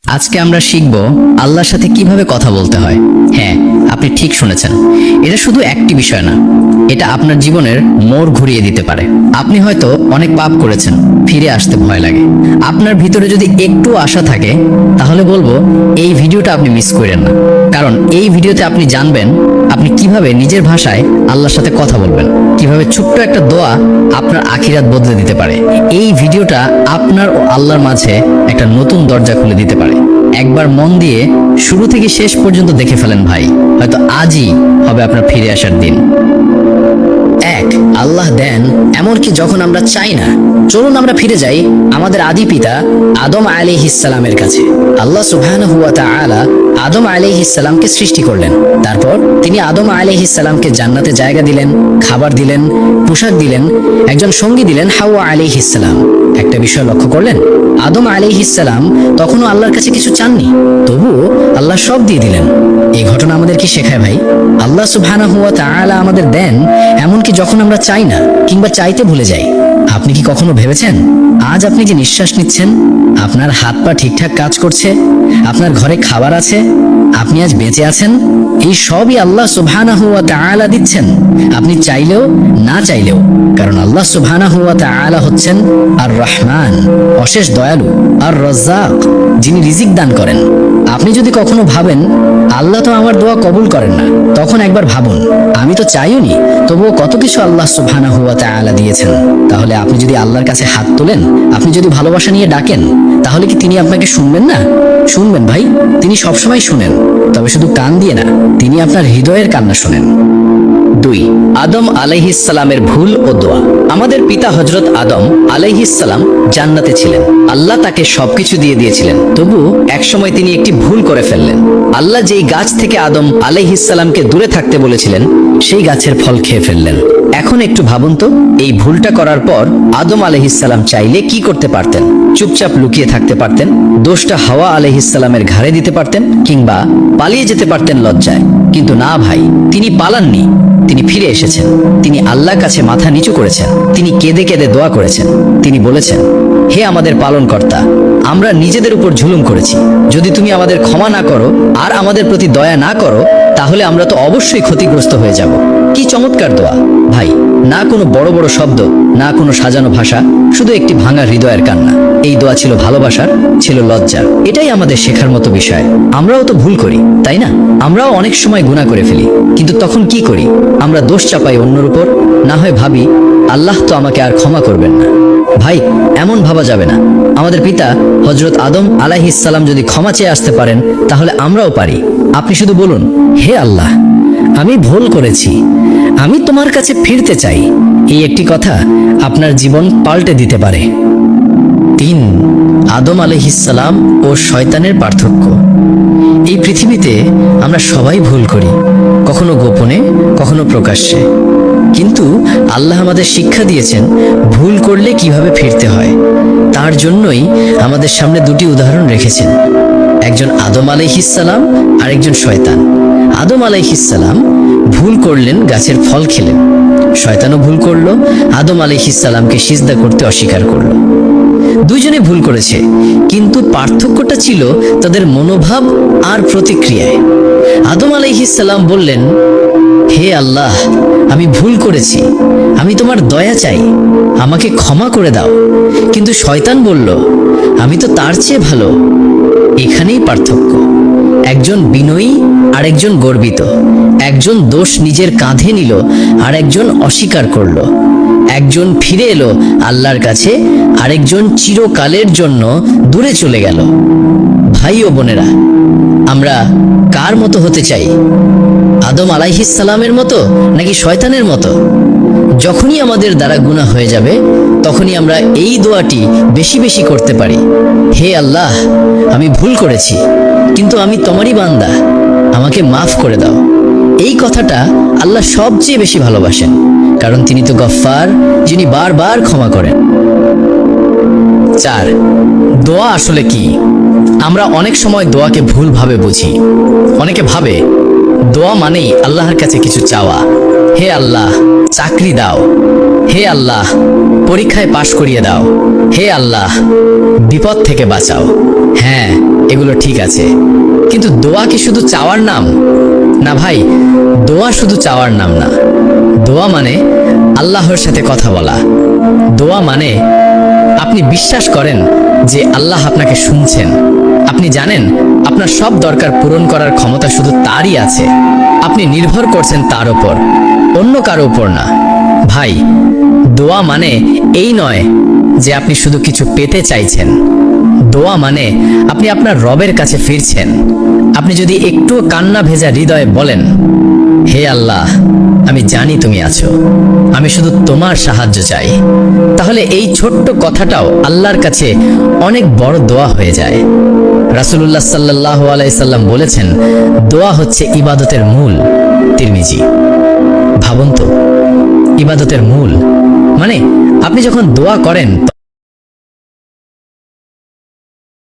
আজকে আমরা শিখব আল্লাহর সাথে কিভাবে কথা বলতে হয়। হ্যাঁ, আপনি ঠিক শুনেছেন। এটা শুধু একটি বিষয় না, এটা আপনার জীবনের মোড় ঘুরিয়ে দিতে পারে। আপনি হয়তো অনেক পাপ করেছেন, ফিরে আসতে ভয় লাগে। আপনার ভিতরে যদি একটু আশা থাকে, তাহলে বলবো এই ভিডিওটা আপনি মিস করেন না। কারণ এই ভিডিওতে আপনি জানবেন আপনি কিভাবে নিজের ভাষায় আল্লাহর সাথে কথা বলবেন, কিভাবে ছোট্ট একটা দোয়া আপনার আখিরাত বদলে দিতে পারে। এই ভিডিওটা আপনার ও আল্লাহর মাঝে একটা নতুন দরজা খুলে দিতে পারে। একবার মন দিয়ে শুরু থেকে শেষ পর্যন্ত দেখে ফেলেন ভাই, হয়তো আজই হবে আপনার ফিরে আসার দিন। এক, আল্লাহ দেন এমনকি যখন আমরা চাই না। চলুন আমরা ফিরে যাই আমাদের আদি পিতা আদম আলাইহিস সালামের কাছে। আল্লাহ সুবহানাহু ওয়া তাআলা আদম আলাইহিস সালামকে সৃষ্টি করলেন। তারপর তিনি আদম আলাইহিস সালামকে জান্নাতে জায়গা দিলেন, খাবার দিলেন, পোশাক দিলেন, একজন সঙ্গী দিলেন হাওয়া আলাইহিস সালাম। একটা বিষয় লক্ষ্য করলেন, আদম আলাইহিস সালাম তখনও আল্লাহর কাছে কিছু চাননি, তবুও আল্লাহ সব দিয়ে দিলেন। এই ঘটনা আমাদের কি শেখায় ভাই? আল্লাহ সুবহানাহু ওয়া তাআলা আমাদের দেন এমনকি যখন আমরা চাই না কিংবা চাইতে ভুলে যাই। আপনি কি কখনো ভেবেছেন আজ আপনি যে নিঃশ্বাস নিচ্ছেন, আপনার হাত পা ঠিকঠাক কাজ করছে, আপনার ঘরে খাবার আছে, আপনি আজ বেঁচে আছেন, এই সবই আল্লাহ সুবহানাহু ওয়া তাআলা দিচ্ছেন, আপনি চাইলেও না চাইলেও। কারণ আল্লাহ সুবহানাহু ওয়া তাআলা হচ্ছেন আর রহমান, অশেষ দয়ালু, আর রাজ্জাক, যিনি রিজিক দান করেন। আপনি যদি কখনো ভাবেন আল্লাহ তো আমার দোয়া কবুল করেন না, তখন একবার ভাবুন আমি তো চাইওনি, তবুও কত কিছু আল্লাহ সুবহানাহু ওয়া তাআলা দিয়েছেন। তাহলে আপনি যদি আল্লাহর কাছে হাত তোলেন, আপনি যদি ভালোবাসা নিয়ে ডাকেন, তাহলে কি তিনি আপনাকে শুনবেন না? শুনবেন ভাই, তিনি সবসময় শুনেন, তবে শুধু কান দিয়ে না, তিনি আপনার হৃদয়ের কান্না শুনেন। দুই, আদম আলাইহিস সালামের ভুল ও দোয়া। আমাদের পিতা হযরত আদম আলাইহিস সালাম জান্নাতে ছিলেন, আল্লাহ তাকে সবকিছু দিয়ে দিয়েছিলেন, তবু একসময় তিনি একটি ভুল করে ফেললেন। আল্লাহ যেই গাছ থেকে আদম আলাইহিস সালামকে দূরে থাকতে বলেছিলেন, সেই গাছের ফল খেয়ে ফেললেন। এখন একটু ভাবুন তো, এই ভুলটা করার পর আদম আলাইহিস সালাম চাইলে কি করতে পারতেন? চুপচাপ লুকিয়ে থাকতে পারতেন, দোষটা হাওয়া আলাইহিস সালামের ঘাড়ে দিতে পারতেন, কিংবা পালিয়ে যেতে পারতেন লজ্জায়। কিন্তু না ভাই, তিনি পালাননি, তিনি ফিরে এসেছেন। তিনি আল্লাহর কাছে মাথা নিচু করেছেন, তিনি কেঁদে কেঁদে দোয়া করেছেন। তিনি বলেছেন, হে আমাদের পালনকর্তা, আমরা নিজেদের উপর জুলুম করেছি, যদি তুমি আমাদের ক্ষমা না করো আর আমাদের প্রতি দয়া না করো, তাহলে আমরা তো অবশ্যই ক্ষতিগ্রস্ত হয়ে যাব। কি চমৎকার দোয়া ভাই! না কোনো বড় বড় শব্দ, না কোনো সাজানো ভাষা, শুধু একটি ভাঙা হৃদয়ের কান্না। এই দোয়া ছিল ভালোবাসার, ছিল লজ্জার। এটাই আমাদের শেখার মতো বিষয়। আমরাও তো ভুল করি, তাই না? আমরাও অনেক সময় গুনাহ করে ফেলি, কিন্তু তখন কি করি? আমরা দোষ চাপাই অন্যের উপর, না হয় ভাবি আল্লাহ তো আমাকে আর ক্ষমা করবেন না। ভাই, এমন ভাবা যাবে না। আমাদের পিতা হযরত আদম আলাইহিস সালাম যদি ক্ষমা চেয়ে আসতে পারেন, তাহলে আমরাও পারি। আপনি শুধু বলুন, হে আল্লাহ, আমি ভুল করেছি, আমি তোমার কাছে ফিরতে চাই। এই একটি কথা আপনার জীবন পাল্টে দিতে পারে। তিন, আদম আলাইহিস সালাম ও শয়তানের পার্থক্য। এই পৃথিবীতে আমরা সবাই ভুল করি, কখনো গোপনে, কখনো প্রকাশ্যে। কিন্তু আল্লাহ আমাদের শিক্ষা দিয়েছেন ভুল করলে কিভাবে ফিরতে হয়। তার জন্যই আমাদের সামনে দুটি উদাহরণ রেখেছেন, একজন আদম আলাইহিস সালাম আর একজন শয়তান। আদম আলাইহিস সালাম ভুল করলেন, গাছের ফল খেলেন। শয়তানও ভুল করলো, আদম আলাইহিস সালামকে সিজদা করতে অস্বীকার করলো। দুইজনে ভুল করেছে, কিন্তু পার্থক্যটা ছিল তাদের মনোভাব আর প্রতিক্রিয়ায়। আদম আলাইহিস সালাম বললেন, হে আল্লাহ, আমি ভুল করেছি, আমি তোমার দয়া চাই, আমাকে ক্ষমা করে দাও। কিন্তু শয়তান বলল, আমি তো তার চেয়ে ভালো। এখানেই পার্থক্য। একজন বিনয়ী আর একজন গর্বিত, একজন দোষ নিজের কাঁধে নিল আর একজন অস্বীকার করলো। একজন ফিরে এলো আল্লাহর কাছে, আরেকজন চিরকালের জন্য দূরে চলে গেল। ভাই ও বোনেরা, আমরা কার মতো হতে চাই? আদম আলাইহিস সালামের মতো নাকি শয়তানের মতো? যখনই আমাদের দ্বারা গুনাহ হয়ে যাবে, তখনই আমরা এই দোয়াটি বেশি বেশি করতে পারি, হে আল্লাহ, আমি ভুল করেছি, কিন্তু আমি তোমারই বান্দা, আমাকে মাফ করে দাও। এই কথাটা আল্লাহ সবচেয়ে বেশি ভালোবাসেন, কারণ তিনি তো গফফার, যিনি বারবার ক্ষমা করেন। চার, দোয়া আসলে কি? আমরা অনেক সময় দোয়াকে ভুলভাবে বুঝি। অনেকে ভাবে দোয়া মানেই আল্লাহর কাছে কিছু চাওয়া। হে আল্লাহ, চাকরি দাও, হে আল্লাহ, পরীক্ষায় পাশ করিয়ে দাও, হে আল্লাহ বিপদ থেকে বাঁচাও। হ্যাঁ, এগুলো ঠিক আছে, কিন্তু দোয়া কি শুধু চাওয়ার নাম? না ভাই, দোয়া শুধু চাওয়ার নাম না। দোয়া মানে আল্লাহর সাথে কথা বলা। দোয়া মানে আপনি বিশ্বাস করেন যে আল্লাহ আপনাকে শুনছেন। আপনি জানেন আপনার সব দরকার পূরণ করার ক্ষমতা শুধু তারই আছে। আপনি নির্ভর করছেন তার উপর, অন্য কারো উপর না। ভাই, দোয়া মানে এই নয় যে আপনি শুধু কিছু পেতে চাইছেন। দোয়া মানে আপনি আপনার রবের কাছে ফিরছেন। আপনি যদি একটু কান্না ভেজা হৃদয়ে বলেন, হে আল্লাহ, আমি জানি তুমি আছো, আমি শুধু তোমার সাহায্য চাই, তাহলে এই ছোট্ট কথাটাও আল্লাহর কাছে অনেক বড় দোয়া হয়ে যায়। রাসূলুল্লাহ সাল্লাল্লাহু আলাইহি সাল্লাম বলেছেন, দোয়া হচ্ছে ইবাদতের মূল। তিরমিজি। ভাবুন তো, ইবাদতের মূল মানে আপনি যখন দোয়া করেন